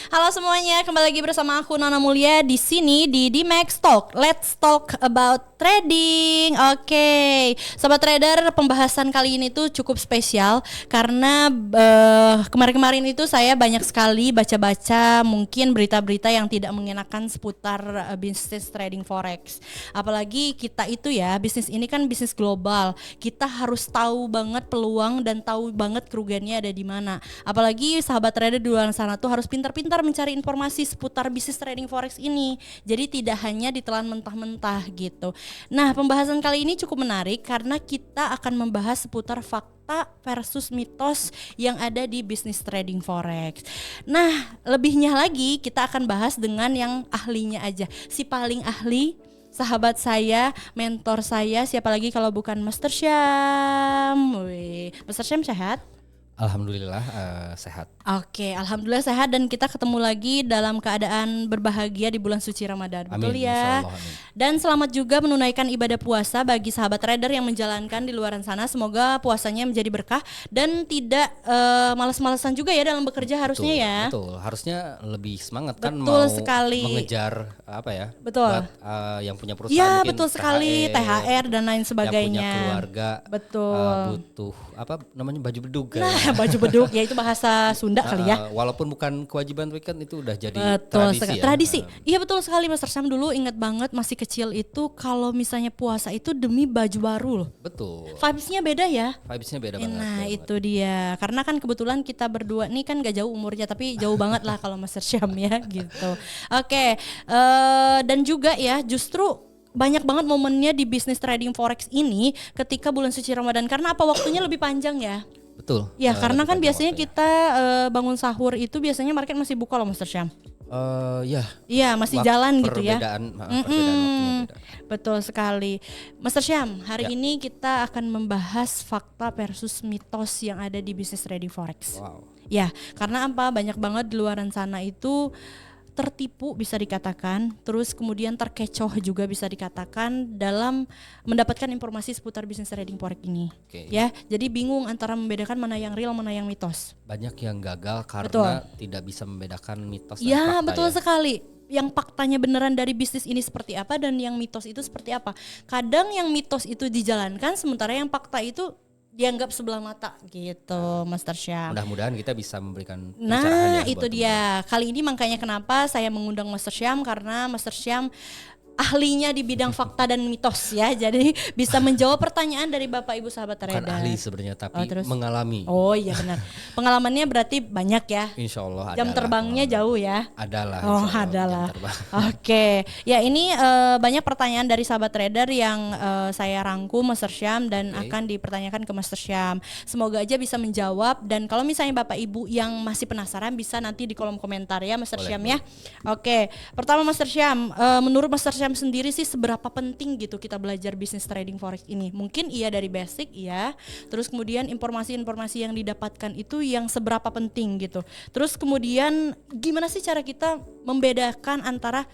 Halo semuanya, kembali lagi bersama aku Nona Mulia di sini di Dimax Talk. Let's talk about trading. Oke, sobat trader, pembahasan kali ini tuh cukup spesial karena kemarin-kemarin itu saya banyak sekali baca-baca mungkin berita-berita yang tidak mengenakan seputar bisnis trading forex. Apalagi kita itu ya, bisnis ini kan bisnis global. Kita harus tahu banget peluang dan tahu banget kerugiannya ada di mana. Apalagi sahabat trader di luar sana tuh harus pintar-pintar mencari informasi seputar bisnis trading forex ini. Jadi tidak hanya ditelan mentah-mentah gitu. Nah, pembahasan kali ini cukup menarik karena kita akan membahas seputar fakta versus mitos yang ada di bisnis trading forex. Nah, lebihnya lagi kita akan bahas dengan yang ahlinya aja. Si paling ahli, sahabat saya, mentor saya, siapa lagi kalau bukan Master Syam. Wih, Master Syam sehat? Alhamdulillah sehat. Oke, alhamdulillah sehat dan kita ketemu lagi dalam keadaan berbahagia di bulan suci Ramadan. Amin, betul ya? insyaallah, amin. Dan selamat juga menunaikan ibadah puasa bagi sahabat trader yang menjalankan di luaran sana. Semoga puasanya menjadi berkah dan tidak malas-malasan juga ya dalam bekerja harusnya ya. Betul, harusnya lebih semangat kan Betul mau sekali. mengejar apa ya? Betul. Buat yang punya perusahaan Ya, mungkin betul sekali, THR dan lain sebagainya. Yang punya keluarga Betul. butuh apa namanya baju bedug kan. Nah, baju beduk ya itu bahasa Sunda kali ya. Walaupun bukan kewajiban weekend itu udah jadi Betul tradisi ya. Tradisi. Iya betul sekali Mas Sam, dulu ingat banget masih kecil itu kalau misalnya puasa itu demi baju baru loh. Betul. Vibes-nya beda ya. Vibes-nya beda banget. Nah itu dia. Karena kan kebetulan kita berdua nih kan gak jauh umurnya, tapi jauh banget lah kalau Mas Syam ya gitu. Oke, dan juga ya justru banyak banget momennya di bisnis trading forex ini ketika bulan suci Ramadan. Karena apa, waktunya lebih panjang ya. Betul. Ya karena kan lebih biasanya panjang kita bangun sahur itu biasanya market masih buka loh Mas Syam. ya. Iya masih jalan gitu ya. Perbedaan waktunya beda. Betul sekali. Master Syam, hari Ya. ini kita akan membahas fakta versus mitos yang ada di bisnis trading forex. Wow. Ya, karena apa? Banyak banget di luaran sana itu tertipu bisa dikatakan, terus kemudian terkecoh juga bisa dikatakan dalam mendapatkan informasi seputar bisnis trading forex ini. Oke. Ya, jadi bingung antara membedakan mana yang real, mana yang mitos. Banyak yang gagal karena Betul. tidak bisa membedakan mitos dan Ya, fakta betul ya. sekali. Yang faktanya beneran dari bisnis ini seperti apa dan yang mitos itu seperti apa. Kadang yang mitos itu dijalankan sementara yang fakta itu dianggap sebelah mata gitu, Master Syam. Mudah-mudahan kita bisa memberikan Nah, pencerahan ya itu buat dia. Kali ini makanya kenapa saya mengundang Master Syam, karena Master Syam ahlinya di bidang fakta dan mitos ya. Jadi bisa menjawab pertanyaan dari Bapak Ibu sahabat teman. trader. Bukan ahli sebenarnya tapi terus? mengalami. Oh iya benar. Pengalamannya berarti banyak ya. Insya Allah Jam terbangnya jauh ya. Adalah. Oh, insya Allah, adalah. jam terbang. Oke. Ya, ini banyak pertanyaan dari sahabat trader yang saya rangkum Master Syam dan akan dipertanyakan ke Master Syam. Semoga aja bisa menjawab, dan kalau misalnya Bapak Ibu yang masih penasaran bisa nanti di kolom komentar ya Master Syam ya. Oke. Pertama Master Syam, menurut Master Syam sendiri sih seberapa penting gitu kita belajar bisnis trading forex ini? Mungkin iya dari basic iya. Terus kemudian informasi-informasi yang didapatkan itu yang seberapa penting gitu. Terus kemudian gimana sih cara kita membedakan antara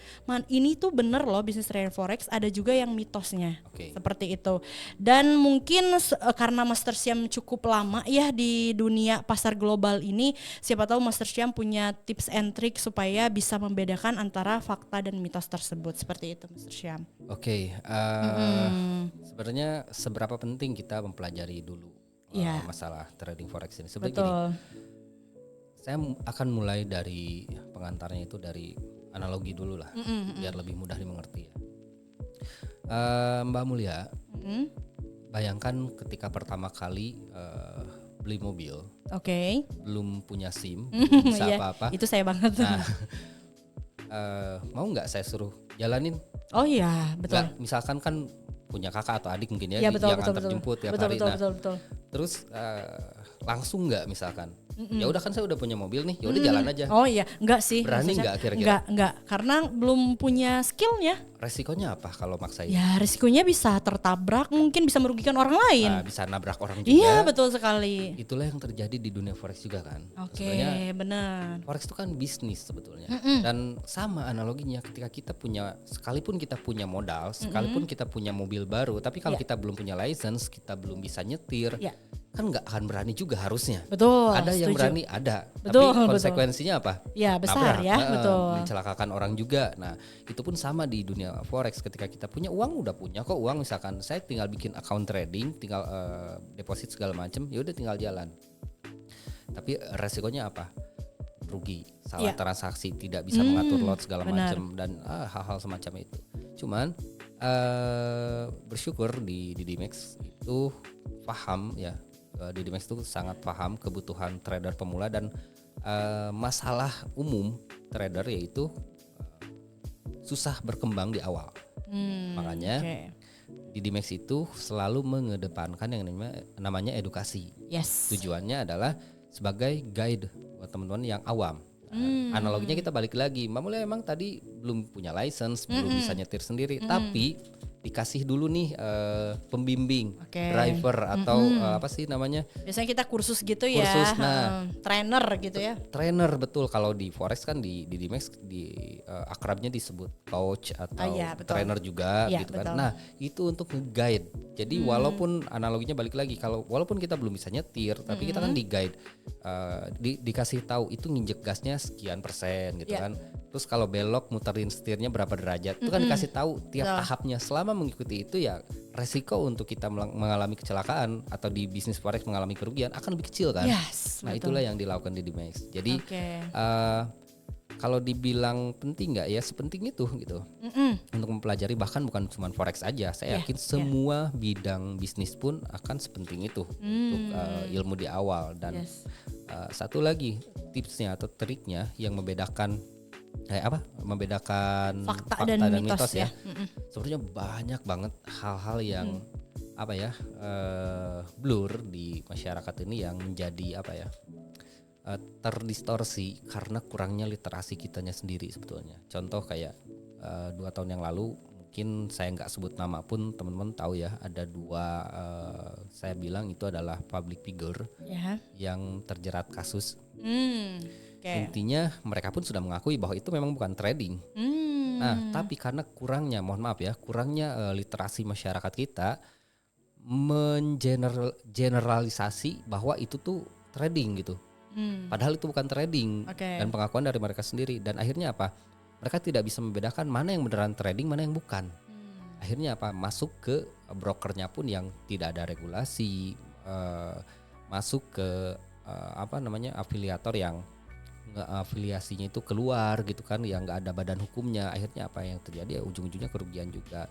ini tuh bener loh bisnis trading forex, ada juga yang mitosnya. Seperti itu. Dan mungkin karena Master Syam cukup lama ya di dunia pasar global ini, siapa tahu Master Syam punya tips and trick supaya bisa membedakan antara fakta dan mitos tersebut. Seperti itu Master Syam. Oke. Sebenarnya seberapa penting kita mempelajari dulu masalah trading forex ini. Sebenarnya gini, saya akan mulai dari pengantarnya itu dari analogi dulu lah, biar lebih mudah dimengerti ya. Mbak Mulia, bayangkan ketika pertama kali beli mobil, belum punya SIM, belum bisa apa-apa. Itu saya banget. Nah, mau nggak saya suruh jalanin? Oh iya, betul. Nggak, misalkan kan punya kakak atau adik mungkin ya, betul, yang antar jemput tiap hari. Betul. Terus langsung nggak misalkan? Ya udah kan saya udah punya mobil nih, ya udah jalan aja. Oh iya, enggak sih. Berani nggak kira-kira? Enggak, karena belum punya skillnya. Resikonya apa kalau maksain? Ya risikonya bisa tertabrak, mungkin bisa merugikan orang lain. Nah, bisa nabrak orang juga. Iya betul sekali. Itulah yang terjadi di dunia forex juga kan. Oke, benar. Forex itu kan bisnis sebetulnya. Dan sama analoginya ketika kita punya, sekalipun kita punya modal, sekalipun kita punya mobil baru, tapi kalau kita belum punya license, kita belum bisa nyetir, kan nggak akan berani juga harusnya. Betul. Ada yang setuju. berani, ada. Betul, Tapi konsekuensinya apa? Ya besar Nabrak, ya, betul. mencelakakan orang juga. Nah itu pun sama di dunia forex. Ketika kita punya uang, udah punya kok uang, misalkan saya tinggal bikin account trading, tinggal deposit segala macam, ya udah tinggal jalan. Tapi resikonya apa? Rugi, salah transaksi, tidak bisa mengatur lot segala macam dan hal-hal semacam itu. Cuman bersyukur di DDMax itu paham ya, DDMax itu sangat paham kebutuhan trader pemula dan masalah umum trader, yaitu susah berkembang di awal. Makanya DDMax itu selalu mengedepankan yang namanya edukasi. Yes. Tujuannya adalah sebagai guide buat teman-teman yang awam. Analoginya kita balik lagi, Mbak Mulia emang tadi belum punya license, belum bisa nyetir sendiri, tapi dikasih dulu nih pembimbing, driver atau apa sih namanya? Biasanya kita kursus gitu ya. Kursus, nah, trainer gitu ya. Trainer, betul. Kalau di forex kan di DDMax akrabnya disebut coach atau trainer juga gitu kan. Nah, itu untuk nge-guide. Jadi walaupun analoginya balik lagi, kalau walaupun kita belum bisa nyetir, tapi kita kan di-guide, dikasih tahu itu nginjek gasnya sekian persen gitu kan. Terus kalau belok muterin setirnya berapa derajat, itu kan dikasih tahu tiap tahapnya. Selama mengikuti itu ya resiko untuk kita mengalami kecelakaan atau di bisnis forex mengalami kerugian akan lebih kecil kan. Yes, nah itulah yang dilakukan di DDMax. Jadi kalau dibilang penting nggak, ya sepenting itu gitu untuk mempelajari, bahkan bukan cuma forex aja. Saya yakin semua bidang bisnis pun akan sepenting itu untuk ilmu di awal. Dan satu lagi tipsnya atau triknya yang membedakan membedakan fakta dan mitos ya. Sebenarnya banyak banget hal-hal yang blur di masyarakat ini yang menjadi terdistorsi karena kurangnya literasi kitanya sendiri sebetulnya. Contoh kayak 2 tahun yang lalu, mungkin saya nggak sebut nama pun teman-teman tahu ya, ada 2 saya bilang itu adalah public figure yang terjerat kasus. Intinya mereka pun sudah mengakui bahwa itu memang bukan trading. Nah, tapi karena kurangnya literasi masyarakat kita generalisasi bahwa itu tuh trading gitu. Padahal itu bukan trading, dan pengakuan dari mereka sendiri. Dan akhirnya apa? Mereka tidak bisa membedakan mana yang beneran trading, mana yang bukan. Akhirnya apa? Masuk ke brokernya pun yang tidak ada regulasi, masuk ke afiliator yang afiliasinya itu keluar gitu kan, yang nggak ada badan hukumnya. Akhirnya apa yang terjadi? Ujung-ujungnya kerugian juga.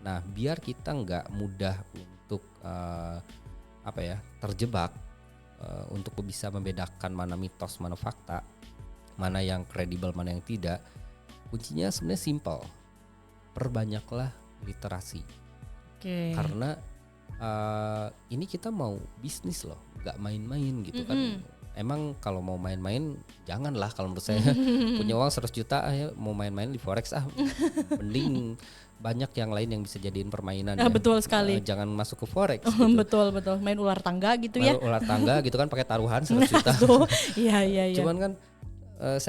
Nah, biar kita nggak mudah untuk terjebak, untuk bisa membedakan mana mitos, mana fakta, mana yang kredibel, mana yang tidak, kuncinya sebenarnya simple. Perbanyaklah literasi. Karena ini kita mau bisnis loh, nggak main-main gitu kan. Emang kalau mau main-main janganlah, kalau menurut saya. Punya uang 100 juta ya mau main-main di forex mending banyak yang lain yang bisa jadiin permainan ya. Betul sekali. Jangan masuk ke forex gitu. Betul main ular tangga gitu ya. Ular tangga gitu kan, pakai taruhan 100 juta. Iya. Cuman kan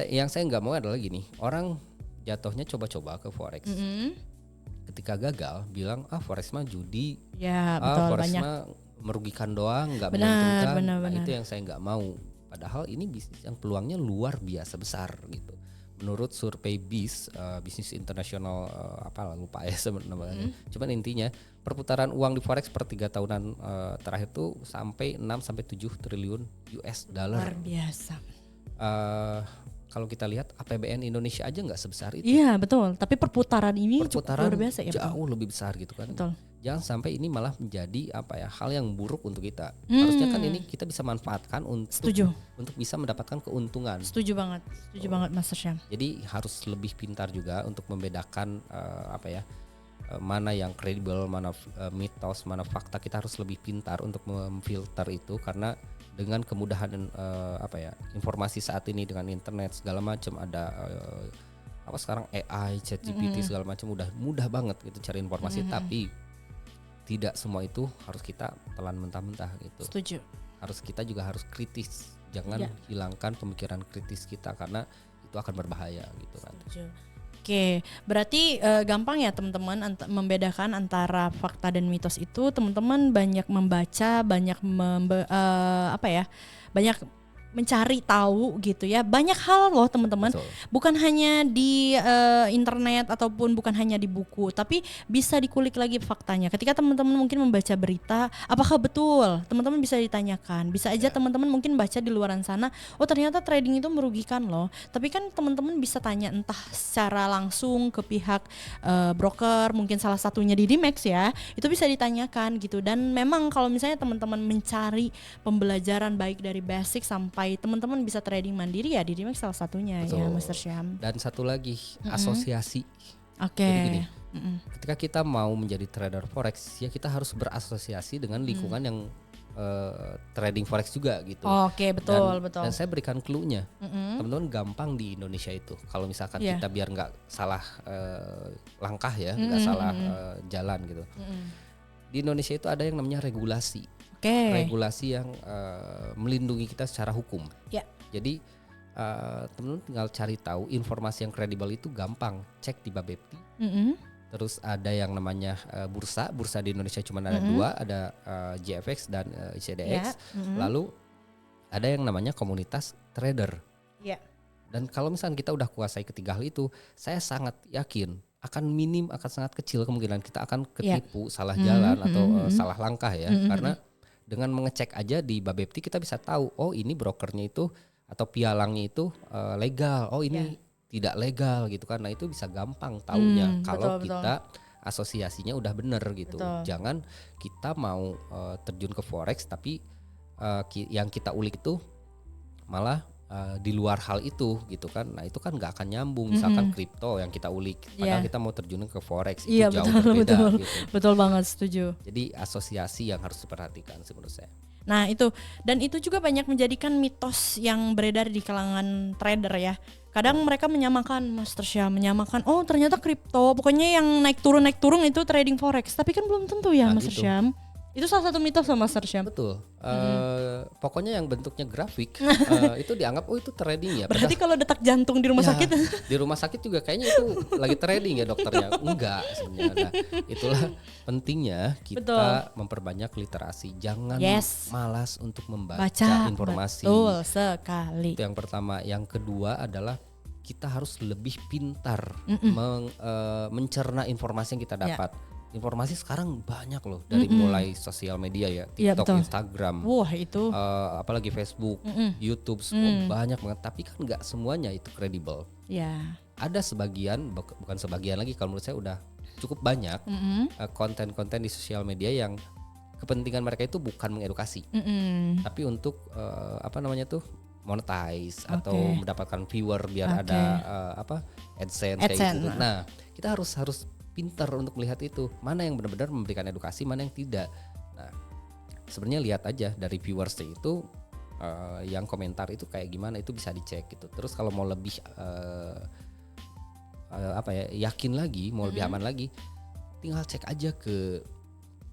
yang saya nggak mau adalah gini, orang jatuhnya coba-coba ke forex. Ketika gagal bilang forex mah judi. Ya betul, forex banyak. mah merugikan doang, nggak menguntungkan. Benar. Itu yang saya nggak mau. Padahal ini bisnis yang peluangnya luar biasa besar gitu. Menurut survei bisnis internasional, lupa ya namanya. Cuman intinya perputaran uang di forex per 3 tahunan terakhir tuh sampai 6-7 triliun US dollar. Luar biasa. Kalau kita lihat APBN Indonesia aja nggak sebesar itu. Iya betul. Tapi perputaran ini cukup luar biasa ya. Jauh lebih besar gitu kan. Betul. Jangan sampai ini malah menjadi hal yang buruk untuk kita. Harusnya kan ini kita bisa manfaatkan untuk bisa mendapatkan keuntungan. Setuju banget Mas Syam. Jadi harus lebih pintar juga untuk membedakan mana yang kredibel, mana mitos, mana fakta. Kita harus lebih pintar untuk memfilter itu, karena dengan kemudahan informasi saat ini dengan internet segala macam, ada sekarang AI, ChatGPT segala macam, mudah banget gitu cari informasi. Tapi tidak semua itu harus kita telan mentah-mentah gitu. Setuju. Kita juga harus kritis. Jangan hilangkan pemikiran kritis kita, karena itu akan berbahaya gitu kan. Setuju. Oke, berarti gampang ya teman-teman membedakan antara fakta dan mitos itu. Teman-teman banyak membaca, banyak banyak mencari tahu gitu ya. Banyak hal loh teman-teman. Betul. Bukan hanya di internet ataupun bukan hanya di buku, tapi bisa dikulik lagi faktanya. Ketika teman-teman mungkin membaca berita, apakah betul? Teman-teman bisa ditanyakan. Bisa aja teman-teman mungkin baca di luaran sana, oh ternyata trading itu merugikan loh. Tapi kan teman-teman bisa tanya entah secara langsung ke pihak broker, mungkin salah satunya di Dimex ya. Itu bisa ditanyakan gitu. Dan memang kalau misalnya teman-teman mencari pembelajaran baik dari basic sampai teman-teman bisa trading mandiri ya di Dimex salah satunya. Betul. Ya Mr. Syam. Dan satu lagi asosiasi. Oke. Jadi gini, ketika kita mau menjadi trader forex ya kita harus berasosiasi dengan lingkungan yang trading forex juga gitu. Oke, betul. Dan saya berikan clue-nya. Teman-teman gampang di Indonesia itu. Kalau misalkan kita biar nggak salah langkah ya, nggak salah jalan gitu. Di Indonesia itu ada yang namanya regulasi. Regulasi yang melindungi kita secara hukum. Jadi teman-teman tinggal cari tahu informasi yang kredibel itu gampang, cek di Bapepti. Terus ada yang namanya bursa di Indonesia cuma ada dua, ada GFX dan ICDX. Lalu ada yang namanya komunitas trader. Dan kalau misalnya kita udah kuasai ketiga hal itu, saya sangat yakin akan sangat kecil kemungkinan kita akan ketipu salah jalan atau salah langkah ya. Karena dengan mengecek aja di Bapepti kita bisa tahu, oh ini brokernya itu atau pialangnya itu legal, oh ini tidak legal gitu kan. Nah itu bisa gampang taunya kalau kita asosiasinya udah bener gitu. Jangan kita mau terjun ke forex tapi yang kita ulik itu malah di luar hal itu gitu kan. Nah itu kan nggak akan nyambung. Misalkan kripto yang kita ulik padahal kita mau terjun ke forex itu jauh berbeda gitu. Betul banget, setuju. Jadi asosiasi yang harus diperhatikan sih menurut saya. Nah itu, dan itu juga banyak menjadikan mitos yang beredar di kalangan trader ya. Kadang mereka menyamakan, Master Syam, oh ternyata kripto, pokoknya yang naik turun itu trading forex. Tapi kan belum tentu ya, Master Syam. Itu salah satu mitos sama Master Syam. Betul. Pokoknya yang bentuknya grafik itu dianggap oh itu trading ya. Berarti kalau detak jantung di rumah sakit? Di rumah sakit juga kayaknya itu lagi trading ya dokternya. Enggak sebenarnya. Nah, itulah pentingnya kita memperbanyak literasi. Jangan malas untuk membaca informasi. Betul sekali. Itu yang pertama. Yang kedua adalah kita harus lebih pintar mencerna informasi yang kita dapat. Informasi sekarang banyak loh dari mulai sosial media ya, TikTok, Instagram, itu apalagi Facebook, YouTube, semua banyak banget. Tapi kan nggak semuanya itu kredibel. Ada sebagian, bukan sebagian lagi, kalau menurut saya udah cukup banyak konten-konten di sosial media yang kepentingan mereka itu bukan mengedukasi, tapi untuk monetize atau mendapatkan viewer biar ada AdSense kayak gitu. Nah kita harus pintar untuk melihat itu mana yang benar-benar memberikan edukasi, mana yang tidak. Nah sebenarnya lihat aja dari viewersnya itu yang komentar itu kayak gimana, itu bisa dicek gitu. Terus kalau mau lebih yakin lagi, mau lebih aman lagi, tinggal cek aja ke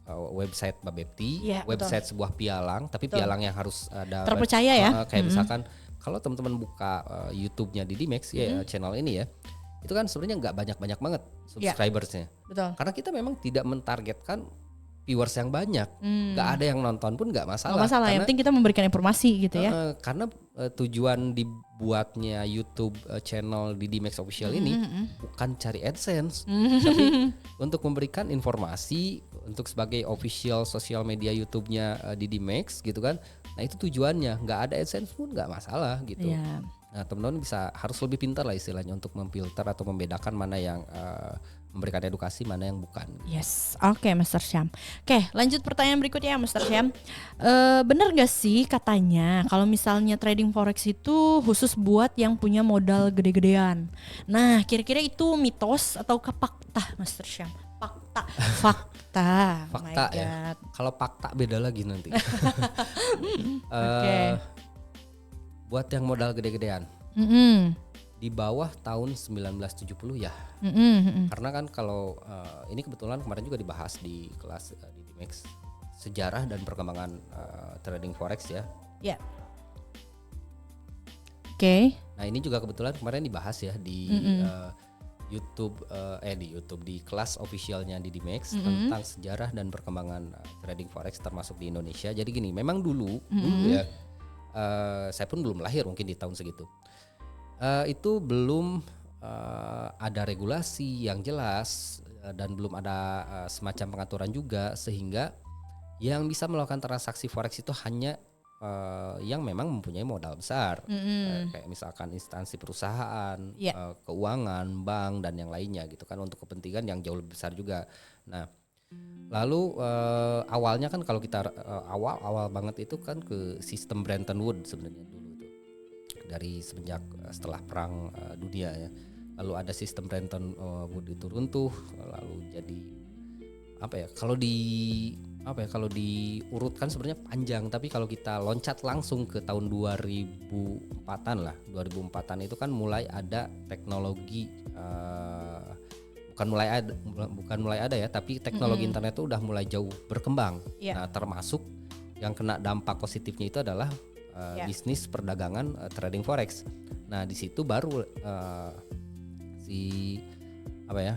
website Bapepti, website sebuah pialang, tapi pialang yang harus ada terpercaya ya. Kayak misalkan kalau teman-teman buka YouTube-nya di Dimex ya, channel ini ya, itu kan sebenarnya nggak banyak banget subscribersnya. Karena kita memang tidak mentargetkan viewers yang banyak, nggak ada yang nonton pun nggak masalah. Nggak masalah, yang penting kita memberikan informasi gitu ya. Karena tujuan dibuatnya YouTube channel di Dimex Official ini bukan cari AdSense, tapi untuk memberikan informasi untuk sebagai official sosial media YouTube-nya di Dimex gitu kan. Nah itu tujuannya, nggak ada AdSense pun nggak masalah gitu. Nah teman-teman harus lebih pintar lah istilahnya untuk memfilter atau membedakan mana yang memberikan edukasi, mana yang bukan. Yes, oke Master Syam. Oke, lanjut pertanyaan berikutnya ya Master Syam. Bener gak sih katanya kalau misalnya trading forex itu khusus buat yang punya modal gede-gedean? Nah, kira-kira itu mitos atau fakta Master Syam? Fakta. Fakta ya. Kalau fakta beda lagi nanti. Buat yang modal gede-gedean. Di bawah tahun 1970 ya. Karena kan kalau ini kebetulan kemarin juga dibahas di kelas di Dimex, sejarah dan perkembangan trading forex ya. Oke. Nah ini juga kebetulan kemarin dibahas ya di di kelas officialnya di Dimex tentang sejarah dan perkembangan trading forex termasuk di Indonesia. Jadi gini, memang dulu ya, saya pun belum lahir mungkin di tahun segitu. Itu belum ada regulasi yang jelas dan belum ada semacam pengaturan juga, sehingga yang bisa melakukan transaksi forex itu hanya yang memang mempunyai modal besar, kayak misalkan instansi perusahaan, keuangan, bank dan yang lainnya gitu kan, untuk kepentingan yang jauh lebih besar juga. Nah, lalu awalnya kan kalau kita awal banget itu kan ke sistem Bretton Woods sebenarnya dulu itu, dari semenjak setelah perang dunia ya. Lalu ada sistem Bretton Woods itu runtuh, lalu jadi kalau diurutkan sebenarnya panjang, tapi kalau kita loncat langsung ke tahun 2004-an lah. 2004-an itu kan mulai ada teknologi, bukan mulai ada ya, tapi teknologi internet itu udah mulai jauh berkembang. Nah, termasuk yang kena dampak positifnya itu adalah bisnis perdagangan trading forex. Nah, di situ baru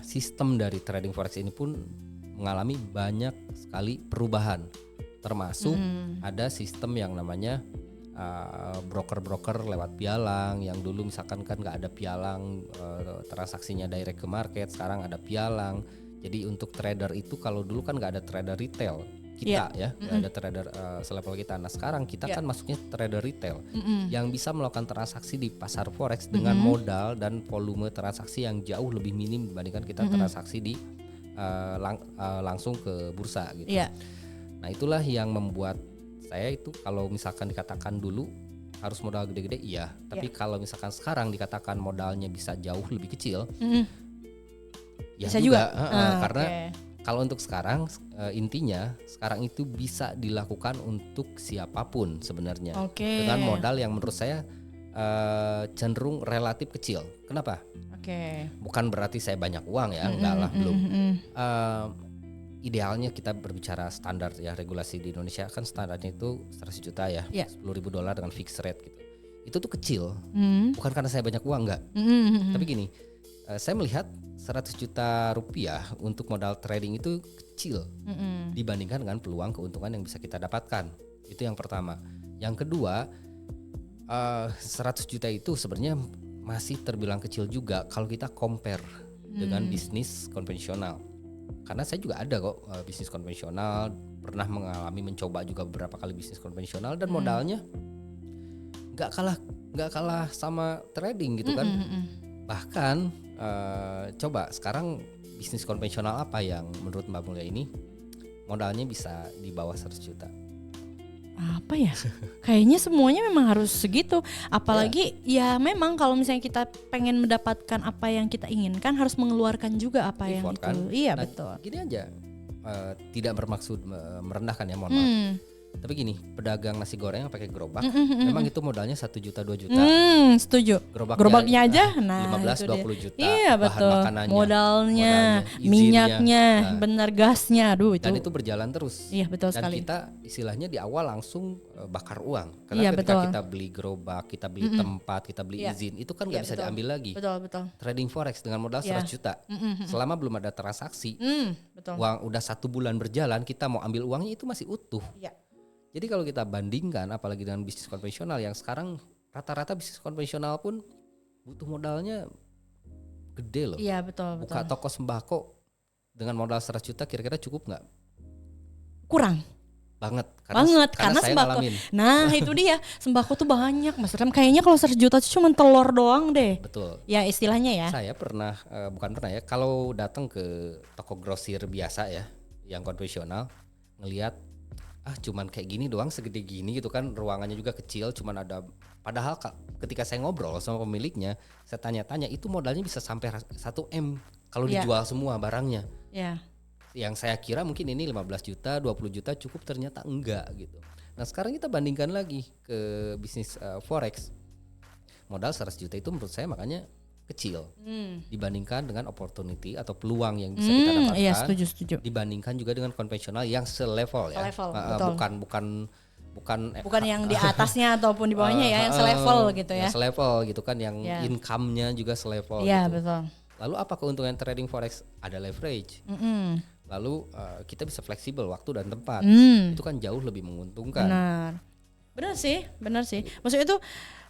sistem dari trading forex ini pun mengalami banyak sekali perubahan, termasuk ada sistem yang namanya broker-broker lewat pialang, yang dulu misalkan kan nggak ada pialang, transaksinya direct ke market, sekarang ada pialang. Jadi untuk trader itu, kalau dulu kan nggak ada trader retail kita nggak ada trader selevel kita. Nah, sekarang kita kan masuknya trader retail yang bisa melakukan transaksi di pasar forex dengan modal dan volume transaksi yang jauh lebih minim dibandingkan kita transaksi di langsung ke bursa gitu. Nah, itulah yang membuat saya itu, kalau misalkan dikatakan dulu harus modal gede-gede, tapi kalau misalkan sekarang dikatakan modalnya bisa jauh lebih kecil, ya bisa juga. Karena kalau untuk sekarang intinya sekarang itu bisa dilakukan untuk siapapun sebenarnya, dengan modal yang menurut saya cenderung relatif kecil. Kenapa? Bukan berarti saya banyak uang ya, enggak lah, belum. Idealnya kita berbicara standar ya, regulasi di Indonesia kan standarnya itu 100 juta ya, $10.000 dengan fixed rate gitu. Itu tuh kecil, bukan karena saya banyak uang, enggak. Tapi gini, saya melihat 100 juta rupiah untuk modal trading itu kecil dibandingkan dengan peluang keuntungan yang bisa kita dapatkan. Itu yang pertama. Yang kedua, 100 juta itu sebenarnya masih terbilang kecil juga kalau kita compare dengan bisnis konvensional. Karena saya juga ada kok bisnis konvensional, pernah mencoba juga beberapa kali bisnis konvensional, dan modalnya nggak kalah sama trading gitu kan. Bahkan coba sekarang bisnis konvensional apa yang menurut Mbak Mulia ini modalnya bisa di bawah 100 juta? Apa ya? Kayaknya semuanya memang harus segitu. Apalagi ya memang kalau misalnya kita pengen mendapatkan apa yang kita inginkan, harus mengeluarkan juga apa yang itu. Iya, betul. Gini aja, tidak bermaksud merendahkan ya, mohon maaf. Tapi gini, pedagang nasi goreng yang pakai gerobak, memang itu modalnya 1 juta 2 juta. Setuju. Gerobaknya aja, 15-20 juta. Iya, bahan betul. makanannya, modalnya, minyaknya, benar gasnya, dan itu berjalan terus. Iya, betul dan sekali. Kita istilahnya di awal langsung bakar uang. Karena ketika kita beli gerobak, kita beli tempat, kita beli izin, itu kan nggak bisa diambil lagi. Betul. Trading forex dengan modal 100 juta, selama belum ada transaksi, uang udah 1 bulan berjalan, kita mau ambil uangnya itu masih utuh. Jadi kalau kita bandingkan apalagi dengan bisnis konvensional, yang sekarang rata-rata bisnis konvensional pun butuh modalnya gede loh. Iya, betul. Buka toko sembako dengan modal 100 juta kira-kira cukup nggak? Kurang. Banget. Karena saya sembako. ngalamin. Nah, itu dia. Sembako tuh banyak, Mas Ram. Kayaknya kalau 100 juta tuh cuma telur doang deh. Betul. Ya istilahnya ya. Saya pernah, kalau datang ke toko grosir biasa ya, yang konvensional, ngelihat cuman kayak gini doang, segede gini gitu kan, ruangannya juga kecil, cuman ada, padahal ketika saya ngobrol sama pemiliknya, saya tanya-tanya, itu modalnya bisa sampai 1 M kalau dijual semua barangnya. Yang saya kira mungkin ini 15 juta, 20 juta cukup, ternyata enggak gitu. Nah, sekarang kita bandingkan lagi ke bisnis forex. Modal 100 juta itu menurut saya makanya kecil dibandingkan dengan opportunity atau peluang yang bisa kita dapatkan. Iya, setuju. Dibandingkan juga dengan konvensional yang selevel ya. Bukan yang di atasnya ataupun di bawahnya ya, yang selevel gitu ya. Yang selevel gitu kan, yang income-nya juga selevel. Iya, gitu. betul. Lalu apa keuntungan trading forex? Ada leverage. Lalu kita bisa fleksibel waktu dan tempat. Itu kan jauh lebih menguntungkan. Benar sih. Maksudnya itu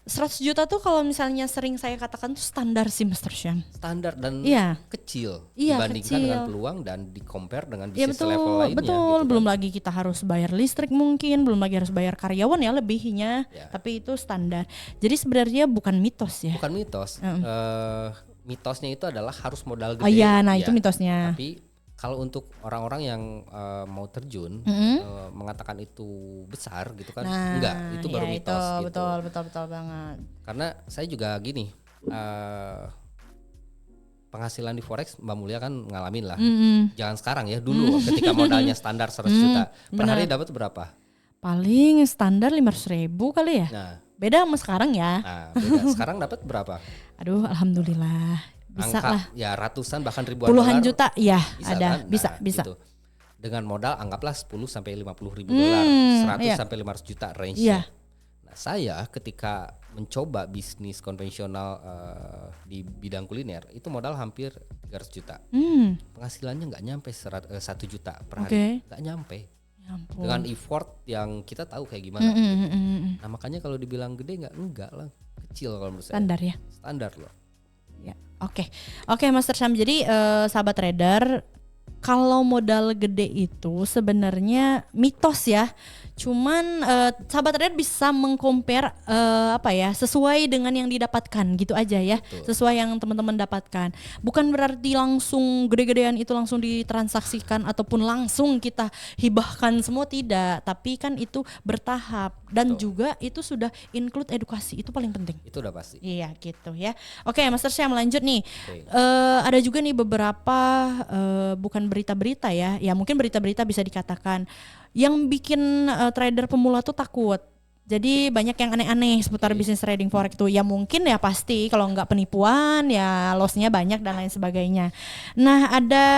100 juta tuh kalau misalnya sering saya katakan tuh standar sih Mr. Syam. Standar dan kecil dibandingkan dengan peluang dan di-compare dengan bisnis level lainnya. Betul, gitu belum lagi kita harus bayar listrik mungkin, belum lagi harus bayar karyawan ya lebihnya, tapi itu standar. Jadi sebenarnya bukan mitos ya. Bukan mitos. Mitosnya itu adalah harus modal gede. Oh iya, nah itu mitosnya. Tapi kalau untuk orang-orang yang mau terjun mengatakan itu besar gitu kan, enggak, itu baru mitos itu, gitu. Betul banget. Karena saya juga gini, penghasilan di forex Mbak Mulia kan ngalamin lah. Jangan sekarang ya, dulu ketika modalnya standar 100 juta per hari dapat berapa? Paling standar 500.000 kali ya. Nah, beda sama sekarang ya. Nah, beda. Sekarang dapat berapa? Aduh, alhamdulillah. Bisa angka lah. Ya ratusan bahkan ribuan puluhan dolar, juta ya bisa ada kan? bisa. Gitu. Dengan modal anggaplah 10 sampai 50 ribu dolar, 100 sampai 500 juta range-nya. Nah, saya ketika mencoba bisnis konvensional di bidang kuliner itu modal hampir 300 juta. Penghasilannya nggak nyampe 1 juta per hari, nggak nyampe. Dengan effort yang kita tahu kayak gimana. Nah, makanya kalau dibilang gede enggak lah, kecil kalau menurut saya. Standar ya. Standar loh. Ya, oke, Master Syam. Jadi sahabat trader, kalau modal gede itu sebenarnya mitos ya. Cuman sahabat trader bisa meng-compare sesuai dengan yang didapatkan gitu aja ya. Betul. Sesuai yang teman-teman dapatkan. Bukan berarti langsung gede-gedean itu langsung ditransaksikan ataupun langsung kita hibahkan semua, tidak. Tapi kan itu bertahap dan juga itu sudah include edukasi, itu paling penting. Itu udah pasti. Iya gitu ya. Oke, Master Syam lanjut nih. Ada juga nih beberapa bukan berita-berita ya. Ya mungkin berita-berita bisa dikatakan yang bikin trader pemula tuh takut. Jadi banyak yang aneh-aneh seputar bisnis trading forex tuh. Ya mungkin ya pasti kalau nggak penipuan ya lossnya banyak dan lain sebagainya. Nah ada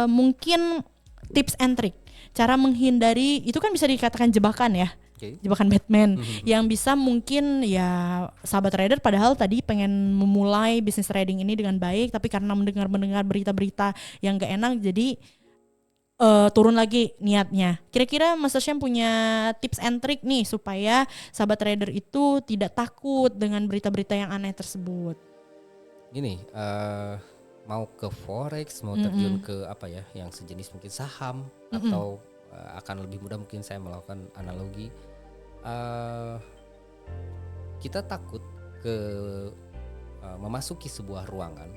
mungkin tips and trick, cara menghindari itu kan bisa dikatakan jebakan ya. Jebakan Batman yang bisa mungkin ya sahabat trader padahal tadi pengen memulai bisnis trading ini dengan baik, tapi karena mendengar berita-berita yang gak enak jadi turun lagi niatnya. Kira-kira Master Syam punya tips and trick nih supaya sahabat trader itu tidak takut dengan berita-berita yang aneh tersebut. Gini, mau ke forex, mau terjun ke apa ya, yang sejenis mungkin saham atau akan lebih mudah mungkin saya melakukan analogi. Kita takut ke memasuki sebuah ruangan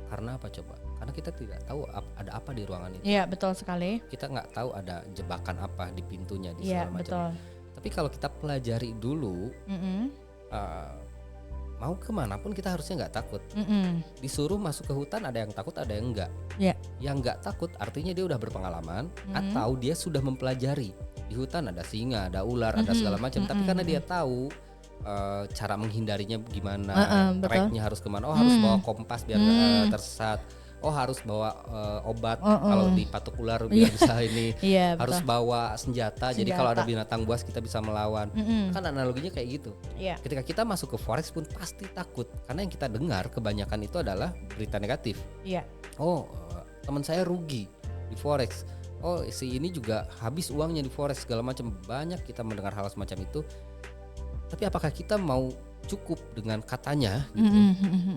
karena apa coba? Karena kita tidak tahu ada apa di ruangan itu. Iya betul sekali. Kita nggak tahu ada jebakan apa di pintunya di segala macam. Betul. Tapi kalau kita pelajari dulu, mau kemana pun kita harusnya nggak takut. Disuruh masuk ke hutan ada yang takut, ada yang enggak. Yang nggak takut artinya dia udah berpengalaman atau dia sudah mempelajari. Di hutan ada singa, ada ular, ada segala macam. Tapi karena dia tahu cara menghindarinya gimana, tracknya harus kemana. Oh harus bawa kompas biar tersesat. Oh harus bawa obat kalau dipatuk ular biar bisa ini. Harus bawa senjata. Jadi kalau ada binatang buas kita bisa melawan. Kan analoginya kayak gitu. Ketika kita masuk ke forex pun pasti takut karena yang kita dengar kebanyakan itu adalah berita negatif. Oh teman saya rugi di forex. Oh si ini juga habis uangnya di forex segala macam. Banyak kita mendengar hal semacam itu. Tapi apakah kita mau cukup dengan katanya gitu,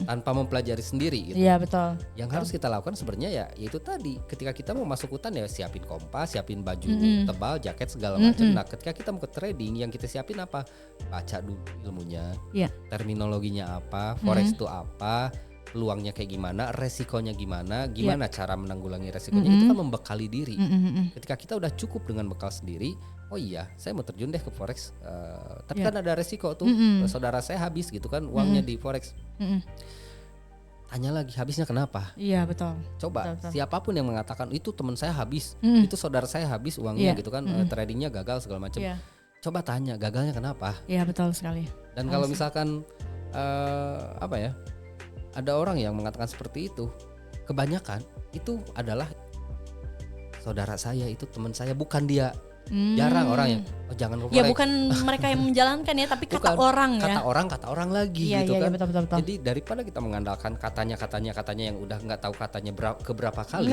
tanpa mempelajari sendiri gitu. Iya betul. Yang harus kita lakukan sebenarnya ya itu tadi, ketika kita mau masuk hutan ya siapin kompas, siapin baju tebal, jaket segala macam. Nah, ketika kita mau ke trading yang kita siapin apa? Baca dulu ilmunya. Terminologinya apa, forex itu apa, peluangnya kayak gimana, resikonya gimana cara menanggulangi resikonya, itu kan membekali diri. Ketika kita udah cukup dengan bekal sendiri, oh iya saya mau terjun deh ke forex, tapi kan ada resiko tuh, saudara saya habis gitu kan uangnya di forex. Tanya lagi habisnya kenapa? Iya betul. Coba betul. Siapapun yang mengatakan itu teman saya habis, itu saudara saya habis uangnya gitu kan, tradingnya gagal segala macam. Coba tanya gagalnya kenapa? Iya betul sekali. Dan kalau misalkan ada orang yang mengatakan seperti itu, kebanyakan itu adalah saudara saya, itu teman saya, bukan dia Jarang orang yang jangan ke forex. Ya bukan mereka yang menjalankan ya, tapi kata orang ya. Kata orang lagi gitu kan. Betul. Jadi daripada kita mengandalkan katanya yang udah nggak tahu katanya keberapa kali,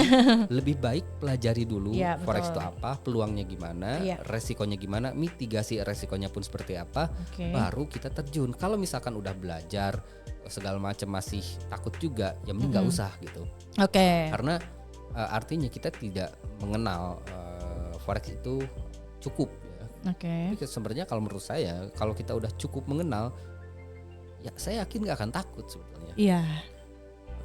lebih baik pelajari dulu forex itu apa, peluangnya gimana, resikonya gimana, mitigasi resikonya pun seperti apa, baru kita terjun. Kalau misalkan udah belajar segala macam masih takut juga, ya mending nggak usah gitu. Karena artinya kita tidak mengenal forex itu cukup ya. Tapi sebenarnya kalau menurut saya, kalau kita udah cukup mengenal, ya saya yakin nggak akan takut sebetulnya. Iya.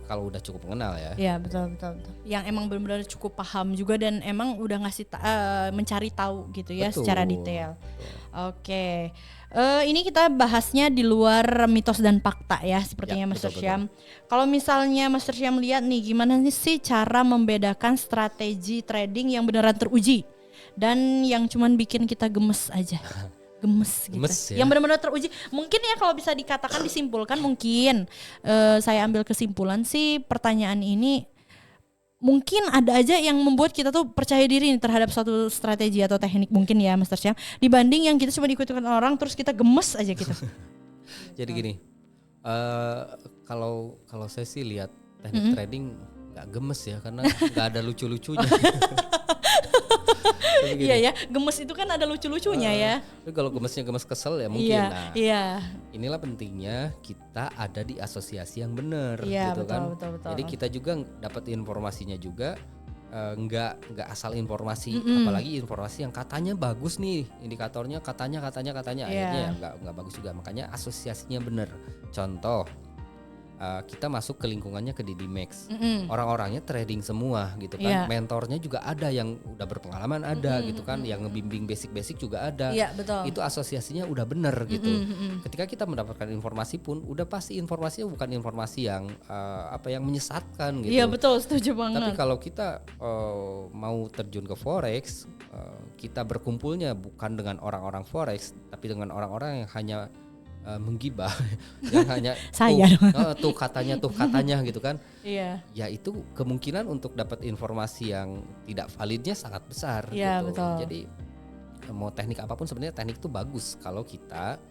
Kalau udah cukup mengenal ya. Iya betul. Yang emang benar-benar cukup paham juga dan emang udah ngasih mencari tahu gitu ya secara detail. Oke. Ini kita bahasnya di luar mitos dan fakta ya sepertinya Master Syam. Kalau misalnya Master Syam lihat nih, gimana sih cara membedakan strategi trading yang beneran teruji dan yang cuman bikin kita gemes aja. Gemes gitu. Ya? Yang benar-benar teruji. Mungkin ya kalau bisa dikatakan disimpulkan, mungkin saya ambil kesimpulan sih pertanyaan ini mungkin ada aja yang membuat kita tuh percaya diri nih terhadap suatu strategi atau teknik mungkin ya Master Syam, dibanding yang kita cuma diikutkan orang terus kita gemes aja gitu. Jadi gini, kalau saya sih lihat teknik trading nggak gemes ya, karena nggak ada lucu-lucunya. Iya ya, gemes itu kan ada lucu-lucunya ya. Tapi kalau gemesnya gemes kesel ya mungkin. Inilah pentingnya kita ada di asosiasi yang benar gitu kan. Betul. Jadi kita juga dapat informasinya juga, nggak asal informasi, apalagi informasi yang katanya bagus nih indikatornya, katanya akhirnya ya nggak bagus juga. Makanya asosiasinya benar. Contoh, kita masuk ke lingkungannya ke DidiMax, orang-orangnya trading semua gitu kan, mentornya juga ada yang udah berpengalaman ada gitu kan, yang ngebimbing basic juga ada, betul. Itu asosiasinya udah bener gitu. Ketika kita mendapatkan informasi pun udah pasti informasinya bukan informasi yang yang menyesatkan gitu. Iya betul, setuju banget. Tapi kalau kita mau terjun ke forex, kita berkumpulnya bukan dengan orang-orang forex, tapi dengan orang-orang yang hanya menggibah yang hanya tuh katanya gitu kan. Ya itu kemungkinan untuk dapat informasi yang tidak validnya sangat besar gitu. Betul. Jadi mau teknik apapun sebenarnya teknik itu bagus kalau kita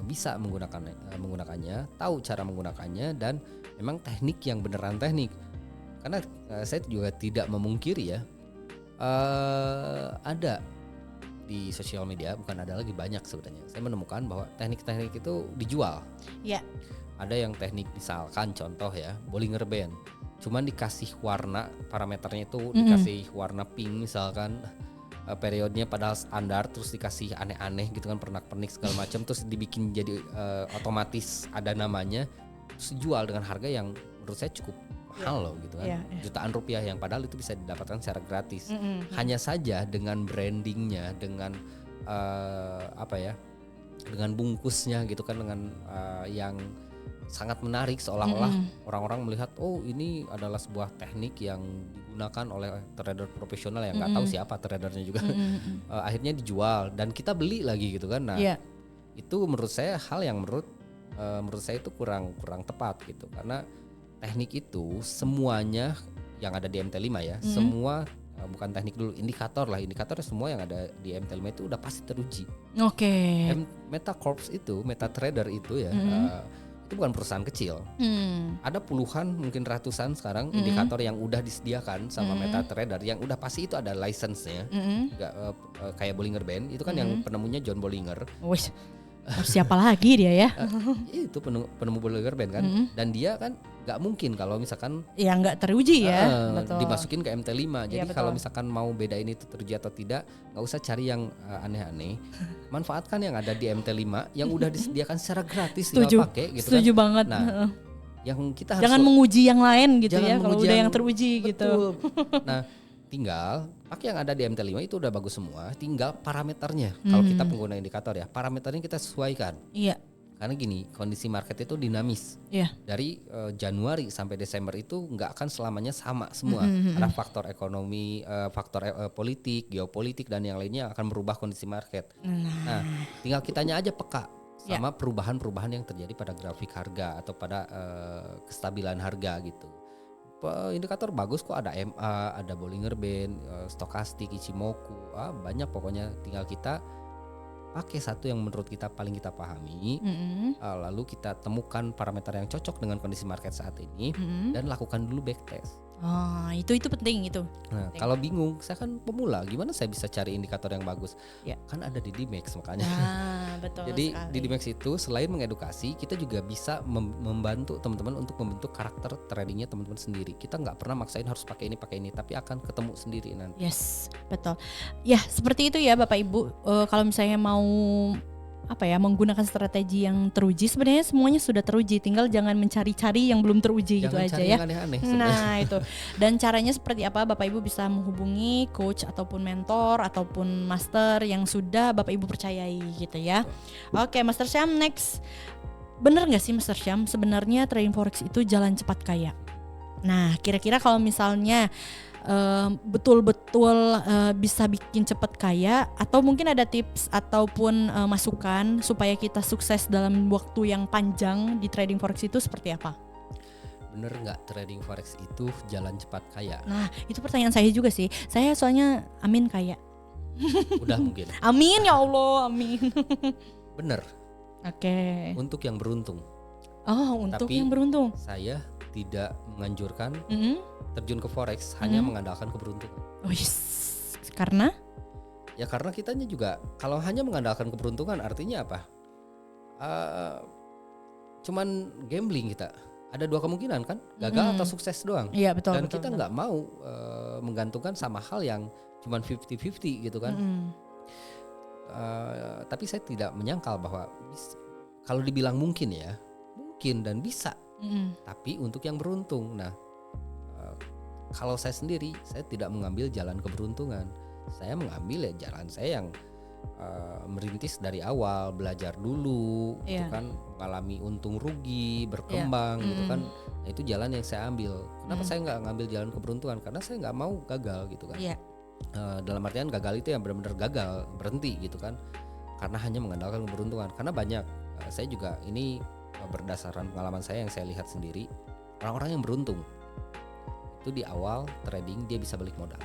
bisa menggunakannya, tahu cara menggunakannya, dan memang teknik yang beneran teknik. Karena saya juga tidak memungkiri ya, ada di sosial media, bukan ada lagi, banyak sebenarnya. Saya menemukan bahwa teknik-teknik itu dijual. Ada yang teknik misalkan contoh ya, Bollinger Band, cuman dikasih warna, parameternya itu dikasih warna pink misalkan, periodenya padahal standar, terus dikasih aneh-aneh gitu kan, pernak-pernik segala macam, terus dibikin jadi otomatis ada namanya, terus dijual dengan harga yang menurut saya cukup mahal loh gitu kan, jutaan rupiah, yang padahal itu bisa didapatkan secara gratis. Hanya saja dengan brandingnya, dengan dengan bungkusnya gitu kan, dengan yang sangat menarik, seolah-olah orang-orang melihat, oh ini adalah sebuah teknik yang digunakan oleh trader profesional yang nggak tahu siapa tradernya juga. Akhirnya dijual dan kita beli lagi gitu kan. Nah itu menurut saya hal yang menurut saya itu kurang tepat gitu, karena teknik itu semuanya yang ada di MT5 ya, semua bukan teknik dulu, indikator semua yang ada di MT5 itu udah pasti teruji. MetaCorp itu, MetaTrader itu ya, itu bukan perusahaan kecil. Ada puluhan mungkin ratusan sekarang indikator yang udah disediakan sama MetaTrader, yang udah pasti itu ada license-nya. Kayak Bollinger Band itu kan yang penemunya John Bollinger. Siapa lagi dia ya? Itu penemu Bollinger Band kan, dan dia kan nggak mungkin kalau misalkan nggak teruji ya, dimasukin ke MT5. Jadi kalau misalkan mau bedain itu teruji atau tidak, nggak usah cari yang aneh-aneh. Manfaatkan yang ada di MT5 yang udah disediakan secara gratis, tinggal pakai gitu. Setuju kan. Banget. Nah, yang kita harus jangan menguji yang lain gitu ya, kalau udah yang teruji gitu. Nah, tinggal pakai yang ada di MT5 itu udah bagus semua, tinggal parameternya. Kalau kita pengguna indikator ya, parameternya kita sesuaikan. Karena gini, kondisi market itu dinamis. Dari Januari sampai Desember itu nggak akan selamanya sama semua. Ada faktor ekonomi, faktor politik, geopolitik, dan yang lainnya yang akan merubah kondisi market. Nah, tinggal kitanya aja peka sama perubahan-perubahan yang terjadi pada grafik harga atau pada kestabilan harga gitu. indikator bagus kok, ada MA, ada Bollinger Band, stokastik, Ichimoku, banyak pokoknya. Tinggal kita pakai satu yang menurut kita paling kita pahami, lalu kita temukan parameter yang cocok dengan kondisi market saat ini, dan lakukan dulu backtest. Oh, itu penting itu. Nah, kalau bingung, saya kan pemula, gimana saya bisa cari indikator yang bagus? Ya. Kan ada di DMAX makanya. Betul. Jadi sekali. di DMAX itu selain mengedukasi, kita juga bisa membantu teman-teman untuk membentuk karakter tradingnya teman-teman sendiri. Kita nggak pernah maksain harus pakai ini, tapi akan ketemu sendiri nanti. Yes, betul. Ya, seperti itu ya Bapak Ibu. Kalau misalnya mau menggunakan strategi yang teruji, sebenarnya semuanya sudah teruji, tinggal jangan mencari-cari yang belum teruji gitu aja ya. Jangan cari yang aneh-aneh. Nah itu. Dan caranya seperti apa? Bapak Ibu bisa menghubungi coach ataupun mentor ataupun master yang sudah Bapak Ibu percayai gitu ya. Oke, Master Syam, next. Bener nggak sih Master Syam, sebenarnya trading forex itu jalan cepat kaya? Nah, kira-kira kalau misalnya betul-betul bisa bikin cepat kaya, atau mungkin ada tips ataupun masukan supaya kita sukses dalam waktu yang panjang di trading forex itu seperti apa? Bener nggak trading forex itu jalan cepat kaya? Nah, itu pertanyaan saya juga sih. Saya soalnya amin kaya. Udah mungkin. Amin ya Allah, amin. Bener. Oke. Untuk yang beruntung. Oh, untuk Tapi yang beruntung. Saya tidak menganjurkan terjun ke forex hanya mengandalkan keberuntungan. Oh yes. Karena? Ya karena kitanya juga kalau hanya mengandalkan keberuntungan artinya apa? Cuman gambling kita. Ada dua kemungkinan kan, gagal atau sukses doang. Iya betul. Dan betul, kita nggak mau menggantungkan sama hal yang cuman 50-50 gitu kan. Tapi saya tidak menyangkal bahwa kalau dibilang mungkin ya, mungkin dan bisa. Tapi untuk yang beruntung. Nah, kalau saya sendiri, saya tidak mengambil jalan keberuntungan. Saya mengambil ya jalan saya yang merintis dari awal, belajar dulu, gitu kan, mengalami untung rugi, berkembang, gitu kan. Nah, itu jalan yang saya ambil. Kenapa saya nggak ngambil jalan keberuntungan? Karena saya nggak mau gagal, gitu kan. Dalam artian gagal itu yang benar-benar gagal, berhenti, gitu kan. Karena hanya mengandalkan keberuntungan. Karena banyak, saya juga ini berdasarkan pengalaman saya yang saya lihat sendiri, orang-orang yang beruntung itu di awal trading dia bisa balik modal.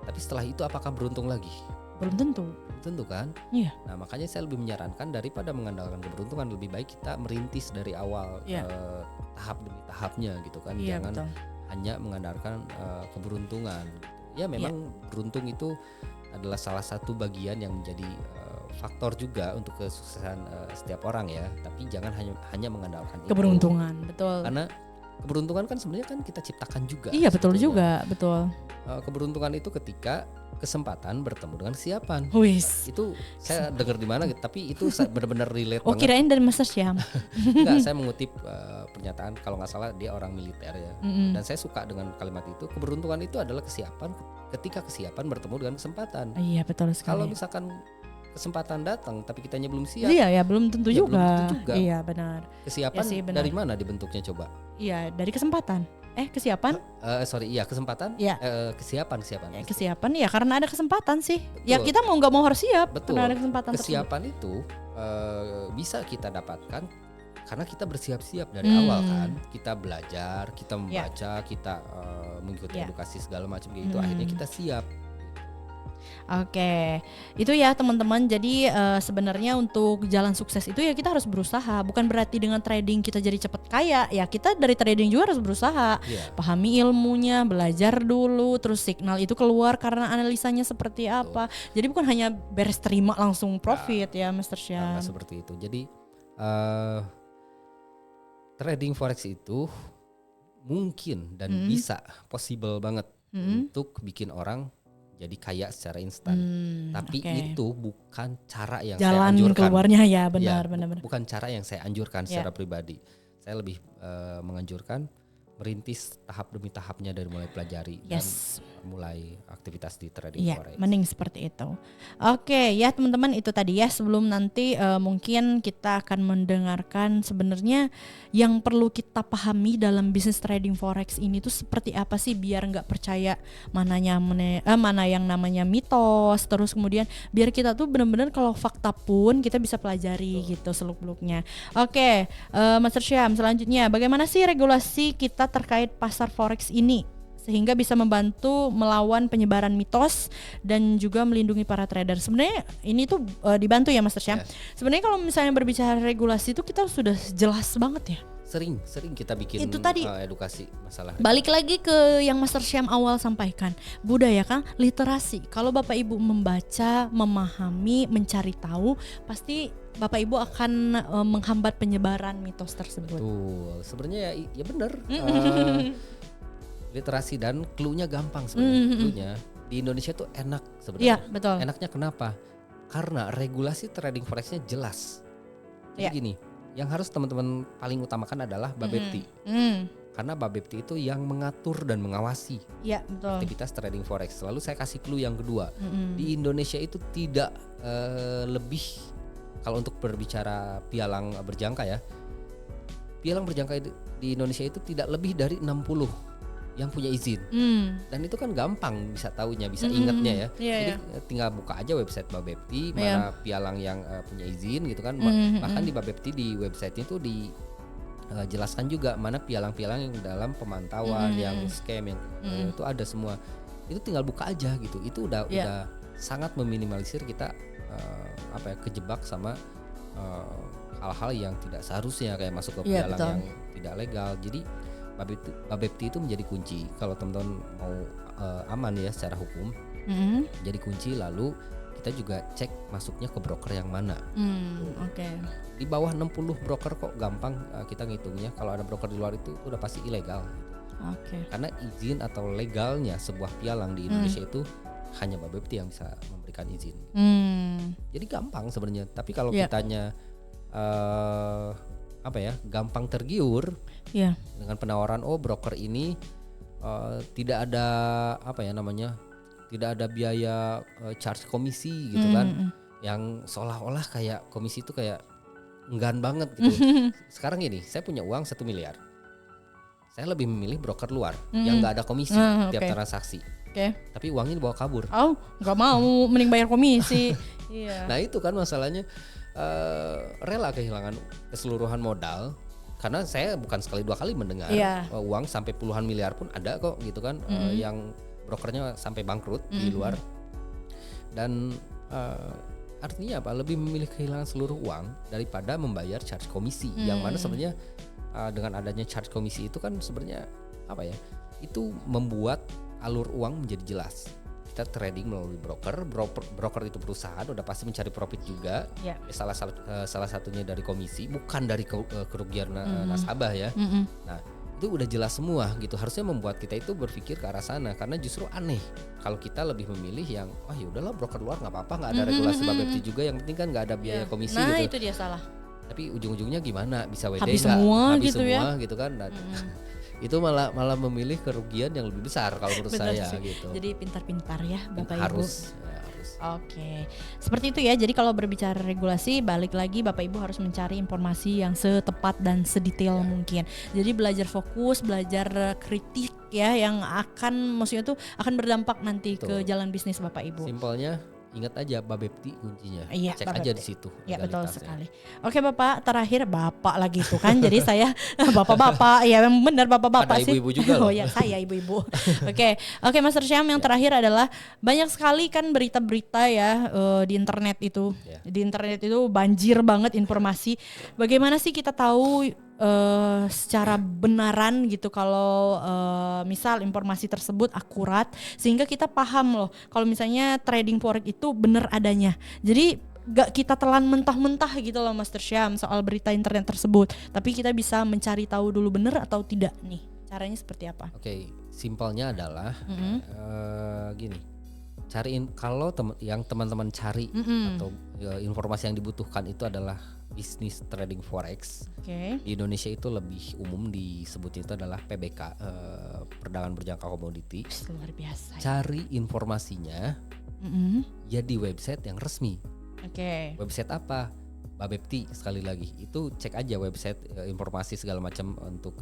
Tapi setelah itu apakah beruntung lagi? Belum tentu. Tentu kan? Iya. Nah makanya saya lebih menyarankan daripada mengandalkan keberuntungan, lebih baik kita merintis dari awal, tahap demi tahapnya gitu kan. Jangan betul. Hanya mengandalkan keberuntungan. Ya memang beruntung itu adalah salah satu bagian yang menjadi faktor juga untuk kesuksesan setiap orang ya. Tapi jangan hanya mengandalkan keberuntungan, itu. betul. Karena keberuntungan kan sebenarnya kan kita ciptakan juga. Iya betul juga, betul. Keberuntungan itu ketika kesempatan bertemu dengan kesiapan. Itu saya dengar di mana gitu, tapi itu benar-benar relate banget. Kirain dari Master Syam. Enggak, saya mengutip pernyataan kalau nggak salah dia orang militer ya. Dan saya suka dengan kalimat itu. Keberuntungan itu adalah kesiapan ketika kesiapan bertemu dengan kesempatan. Iya betul sekali. Kalau misalkan kesempatan datang tapi kitanya belum siap. Iya ya belum tentu juga. Belum tentu juga. Iya benar. Kesiapan ya sih, benar. Dari mana dibentuknya coba? Iya dari kesempatan. Kesiapan? Kesempatan. Ya. Kesiapan. Kesiapan ya karena ada kesempatan sih. Betul. Ya kita mau nggak mau harus siap. Betul. Karena ada kesempatan. Kesiapan tersebut. Itu bisa kita dapatkan karena kita bersiap-siap dari awal kan. Kita belajar, kita membaca, kita mengikuti edukasi segala macam gitu. Akhirnya kita siap. Oke, itu ya teman-teman. Jadi sebenarnya untuk jalan sukses itu ya kita harus berusaha. Bukan berarti dengan trading kita jadi cepat kaya. Ya kita dari trading juga harus berusaha. Pahami ilmunya, belajar dulu, terus signal itu keluar karena analisanya seperti apa. Jadi bukan hanya beres terima langsung profit ya Master Syam. Nah, seperti itu. Jadi trading forex itu mungkin dan bisa possible banget untuk bikin orang jadi kaya secara instan. Tapi itu bukan cara yang jalan saya anjurkan. Keluarnya ya benar. Bukan cara yang saya anjurkan secara pribadi. Saya lebih menganjurkan merintis tahap demi tahapnya dari mulai pelajari dan mulai aktivitas di trading forex. Mending seperti itu. Oke, ya teman-teman, itu tadi ya, sebelum nanti mungkin kita akan mendengarkan sebenarnya yang perlu kita pahami dalam bisnis trading forex ini tuh seperti apa sih, biar nggak percaya mana yang namanya mitos, terus kemudian biar kita tuh benar-benar kalau fakta pun kita bisa pelajari gitu seluk-beluknya. Oke, Master Syam, selanjutnya bagaimana sih regulasi kita terkait pasar forex ini sehingga bisa membantu melawan penyebaran mitos dan juga melindungi para trader? Sebenarnya ini tuh dibantu ya Master Syam. Sebenarnya kalau misalnya berbicara regulasi itu kita sudah jelas banget ya. Sering kita bikin itu tadi, edukasi masalah. Balik lagi ke yang Master Syam awal sampaikan, budaya kan, literasi. Kalau Bapak Ibu membaca, memahami, mencari tahu, pasti Bapak Ibu akan menghambat penyebaran mitos tersebut. Betul, sebenarnya ya benar. Literasi dan clue-nya gampang sebenarnya. Clue-nya di Indonesia tuh enak sebenarnya. Iya, betul. Enaknya kenapa? Karena regulasi trading forex-nya jelas. Jadi gini, yang harus teman-teman paling utamakan adalah Bapepti. Karena Bapepti itu yang mengatur dan mengawasi aktivitas trading forex. Lalu saya kasih clue yang kedua. Di Indonesia itu tidak lebih, kalau untuk berbicara pialang berjangka ya, pialang berjangka di Indonesia itu tidak lebih dari 60 yang punya izin. Dan itu kan gampang bisa taunya, bisa ingatnya ya. Jadi tinggal buka aja website Bapepti, mana pialang yang punya izin gitu kan. Bahkan di Bapepti di websitenya itu dijelaskan juga mana pialang-pialang yang dalam pemantauan, yang scam, yang itu ada semua. Itu tinggal buka aja gitu. Itu udah sangat meminimalisir kita kejebak sama hal-hal yang tidak seharusnya, kayak masuk ke pialang yang tidak legal. Jadi Bapepti itu menjadi kunci kalau teman-teman mau aman ya secara hukum. Jadi kunci. Lalu kita juga cek masuknya ke broker yang mana. Di bawah 60 broker kok gampang kita ngitungnya. Kalau ada broker di luar itu udah pasti ilegal. Karena izin atau legalnya sebuah pialang di Indonesia itu hanya Bapepti yang bisa memberikan izin. Jadi gampang sebenarnya. Tapi kalau kitanya gampang tergiur dengan penawaran broker ini tidak ada tidak ada biaya charge komisi gitu kan, yang seolah-olah kayak komisi itu kayak enggan banget gitu. Sekarang gini, saya punya uang 1 miliar, saya lebih memilih broker luar yang nggak ada komisi tiap transaksi. Tapi uangnya dibawa kabur. Nggak mau, mending bayar komisi. Nah itu kan masalahnya. Rela kehilangan keseluruhan modal karena saya bukan sekali dua kali mendengar uang sampai puluhan miliar pun ada kok gitu kan, yang brokernya sampai bangkrut di luar. Dan artinya apa? Lebih memilih kehilangan seluruh uang daripada membayar charge komisi, yang mana sebenarnya dengan adanya charge komisi itu kan sebenarnya itu membuat alur uang menjadi jelas. Kita trading melalui broker itu perusahaan, udah pasti mencari profit juga. Salah satunya dari komisi, bukan dari kerugian nasabah ya. Nah itu udah jelas semua gitu, harusnya membuat kita itu berpikir ke arah sana. Karena justru aneh kalau kita lebih memilih yang ya udahlah broker luar nggak apa-apa, nggak ada regulasi Bapepti juga, yang penting kan nggak ada biaya komisi gitu. Nah itu dia salah. Tapi ujung-ujungnya gimana, bisa WD habis semua habis gitu semua gitu kan. Itu malah memilih kerugian yang lebih besar kalau menurut saya gitu. Jadi pintar-pintar ya Bapak Ibu. Harus. Oke. Seperti itu ya. Jadi kalau berbicara regulasi, balik lagi Bapak Ibu harus mencari informasi yang setepat dan sedetail mungkin. Jadi belajar fokus, belajar kritik ya, yang maksudnya tuh akan berdampak nanti ke jalan bisnis Bapak Ibu. Simpelnya ingat aja Bapepti kuncinya. Cek Bapepti aja di situ. Ya betul sekali. Oke Bapak, terakhir Bapak lagi tuh kan. Jadi saya Bapak-bapak, ya memang benar Bapak-bapak sih. Ada ibu-ibu juga loh. Oh ya, saya ibu-ibu. Oke, Master Syam, yang terakhir adalah banyak sekali kan berita-berita ya di internet itu. Di internet itu banjir banget informasi. Bagaimana sih kita tahu secara benaran gitu kalau misal informasi tersebut akurat, sehingga kita paham loh kalau misalnya trading forex itu benar adanya. Jadi gak kita telan mentah-mentah gitu loh Master Syam soal berita internet tersebut, tapi kita bisa mencari tahu dulu benar atau tidak nih. Caranya seperti apa? Oke, simpelnya adalah gini. Cariin kalau yang teman-teman cari atau informasi yang dibutuhkan itu adalah bisnis trading forex. Oke. Di Indonesia itu lebih umum disebutnya itu adalah PBK, perdagangan berjangka komoditi. Luar biasa. Cari informasinya ya di website yang resmi. Oke. Website apa? Bapepti, sekali lagi itu cek aja website informasi segala macam untuk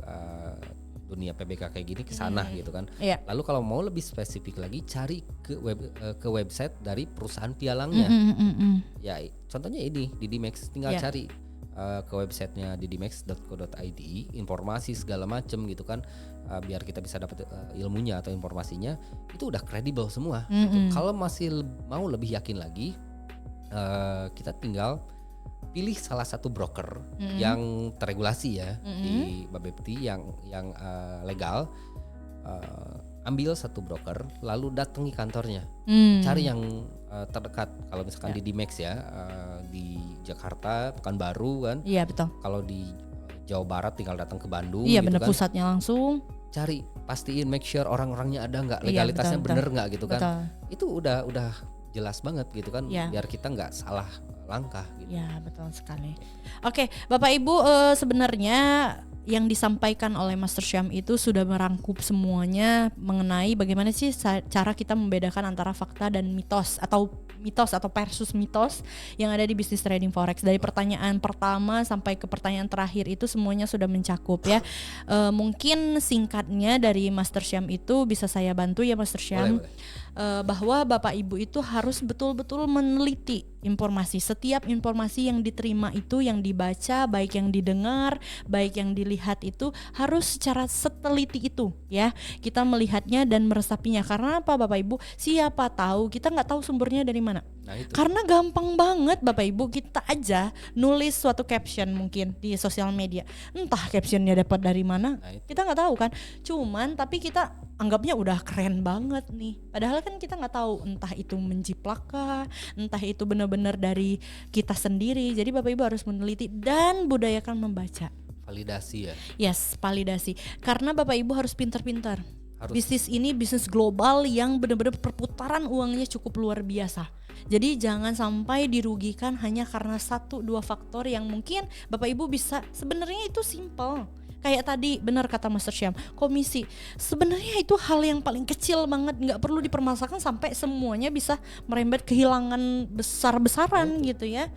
dunia PBK kayak gini ke sana gitu kan. Iya. Lalu kalau mau lebih spesifik lagi cari ke website dari perusahaan pialangnya. Ya contohnya ini Didimax, tinggal cari ke websitenya didimax.co.id, informasi segala macam gitu kan, biar kita bisa dapat ilmunya atau informasinya itu udah kredibel semua gitu. Kalau masih mau lebih yakin lagi, kita tinggal pilih salah satu broker yang terregulasi ya di Bapepti yang legal. Ambil satu broker lalu datangi kantornya, cari yang terdekat. Kalau misalkan di Didimax ya di Jakarta, Pekanbaru kan. Iya betul. Kalau di Jawa Barat tinggal datang ke Bandung. Iya gitu benar, kan. pusatnya langsung. Cari, pastiin, make sure orang-orangnya ada nggak, legalitasnya bener nggak gitu kan. Betul. Itu udah jelas banget gitu kan, biar kita nggak salah langkah gitu. Ya betul sekali. Oke, Bapak Ibu, sebenarnya yang disampaikan oleh Master Syam itu sudah merangkup semuanya mengenai bagaimana sih cara kita membedakan antara fakta dan mitos atau versus mitos yang ada di bisnis trading forex. Dari pertanyaan pertama sampai ke pertanyaan terakhir itu semuanya sudah mencakup ya. Mungkin singkatnya dari Master Syam itu bisa saya bantu ya Master Syam. Boleh. Bahwa Bapak Ibu itu harus betul-betul meneliti informasi. Setiap informasi yang diterima itu, yang dibaca, baik yang didengar, baik yang dilihat itu harus secara seteliti itu ya. Kita melihatnya dan meresapinya. Karena apa Bapak Ibu? Siapa tahu kita nggak tahu sumbernya dari mana. Nah, itu. Karena gampang banget Bapak Ibu, kita aja nulis suatu caption mungkin di sosial media. Entah captionnya dapat dari mana, kita nggak tahu kan. Cuman tapi kita anggapnya udah keren banget nih. Padahal kan kita nggak tahu entah itu menjiplak kah, entah itu benar-benar dari kita sendiri. Jadi Bapak Ibu harus meneliti dan budayakan membaca. Validasi ya. Yes, validasi. Karena Bapak Ibu harus pintar-pintar. Bisnis ini bisnis global yang benar-benar perputaran uangnya cukup luar biasa. Jadi jangan sampai dirugikan hanya karena 1-2 faktor yang mungkin Bapak Ibu bisa, sebenarnya itu simple. Kayak tadi benar kata Master Syam, komisi. Sebenarnya itu hal yang paling kecil banget, nggak perlu dipermasalahkan sampai semuanya bisa merembet kehilangan besar-besaran gitu ya.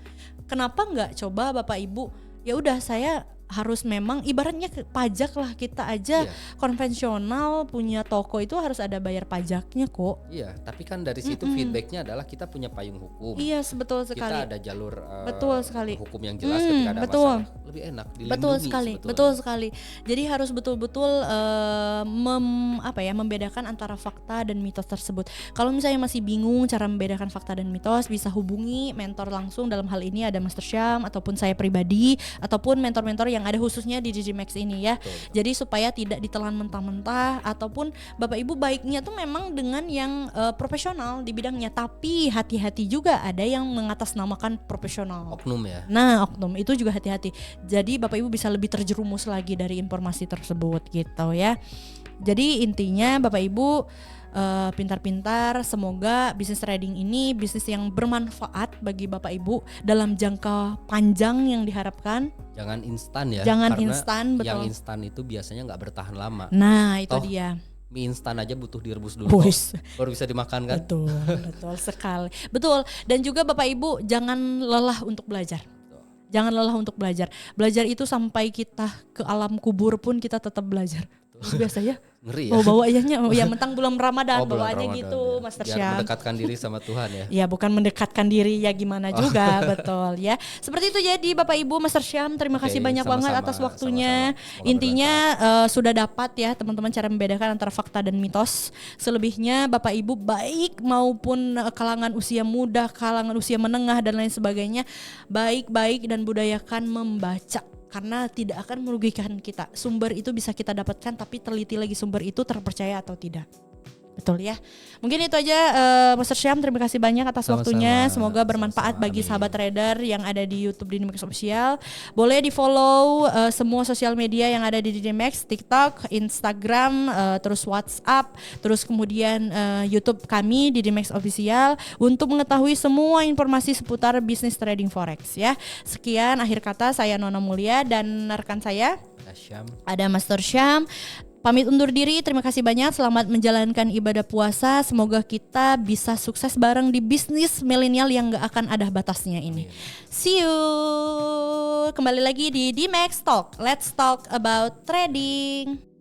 Kenapa nggak coba Bapak Ibu, ya udah saya harus memang ibaratnya pajak lah, kita aja konvensional punya toko itu harus ada bayar pajaknya kok. Iya, tapi kan dari situ feedbacknya adalah kita punya payung hukum. Iya, betul sekali. Kita ada jalur betul sekali. Hukum yang jelas ketika ada masalah, lebih enak dilindungi. Betul sekali, sebetulnya. Betul sekali. Jadi harus betul-betul membedakan antara fakta dan mitos tersebut. Kalau misalnya masih bingung cara membedakan fakta dan mitos, bisa hubungi mentor langsung. Dalam hal ini ada Master Syam ataupun saya pribadi ataupun mentor-mentor yang ada khususnya di Didimax ini ya. Betul. Jadi supaya tidak ditelan mentah-mentah, ataupun Bapak Ibu baiknya tuh memang dengan yang profesional di bidangnya, tapi hati-hati juga ada yang mengatasnamakan profesional. Oknum ya. Nah, oknum itu juga hati-hati. Jadi Bapak Ibu bisa lebih terjerumus lagi dari informasi tersebut gitu ya. Jadi intinya Bapak Ibu pintar-pintar, semoga bisnis trading ini bisnis yang bermanfaat bagi Bapak Ibu dalam jangka panjang yang diharapkan. Jangan instan ya. Jangan instan, betul. Yang instan itu biasanya nggak bertahan lama. Nah itu dia. Mie instan aja butuh direbus dulu baru bisa dimakan kan. Betul sekali. Betul. Dan juga Bapak Ibu jangan lelah untuk belajar. Jangan lelah untuk belajar. Belajar itu sampai kita ke alam kubur pun kita tetap belajar. Biasa ya. Ngeri ya. Bawa ayahnya, ya mentang bulan Ramadan, bawa aja Ramadan, gitu ya. Master Syam. Biar mendekatkan diri sama Tuhan ya. Ya bukan mendekatkan diri ya gimana juga, betul ya. Seperti itu jadi Bapak Ibu Master Syam, terima kasih banyak banget atas waktunya. Intinya sudah dapat ya teman-teman cara membedakan antara fakta dan mitos. Selebihnya Bapak Ibu baik maupun kalangan usia muda, kalangan usia menengah dan lain sebagainya, baik-baik dan budayakan membaca. Karena tidak akan merugikan kita. Sumber itu bisa kita dapatkan, tapi teliti lagi sumber itu terpercaya atau tidak. Betul ya. Mungkin itu aja Master Syam, terima kasih banyak atas Sama-sama. waktunya. Semoga bermanfaat bagi sahabat trader yang ada di YouTube Dinimax Official. Boleh di-follow semua sosial media yang ada di Dinimax, TikTok, Instagram, terus WhatsApp, terus kemudian YouTube kami Dinimax Official untuk mengetahui semua informasi seputar bisnis trading forex ya. Sekian akhir kata, saya Nona Mulia dan rekan saya ada Master Syam. Pamit undur diri, terima kasih banyak, selamat menjalankan ibadah puasa. Semoga kita bisa sukses bareng di bisnis milenial yang gak akan ada batasnya ini. See you. Kembali lagi di Dmax Talk. Let's talk about trading.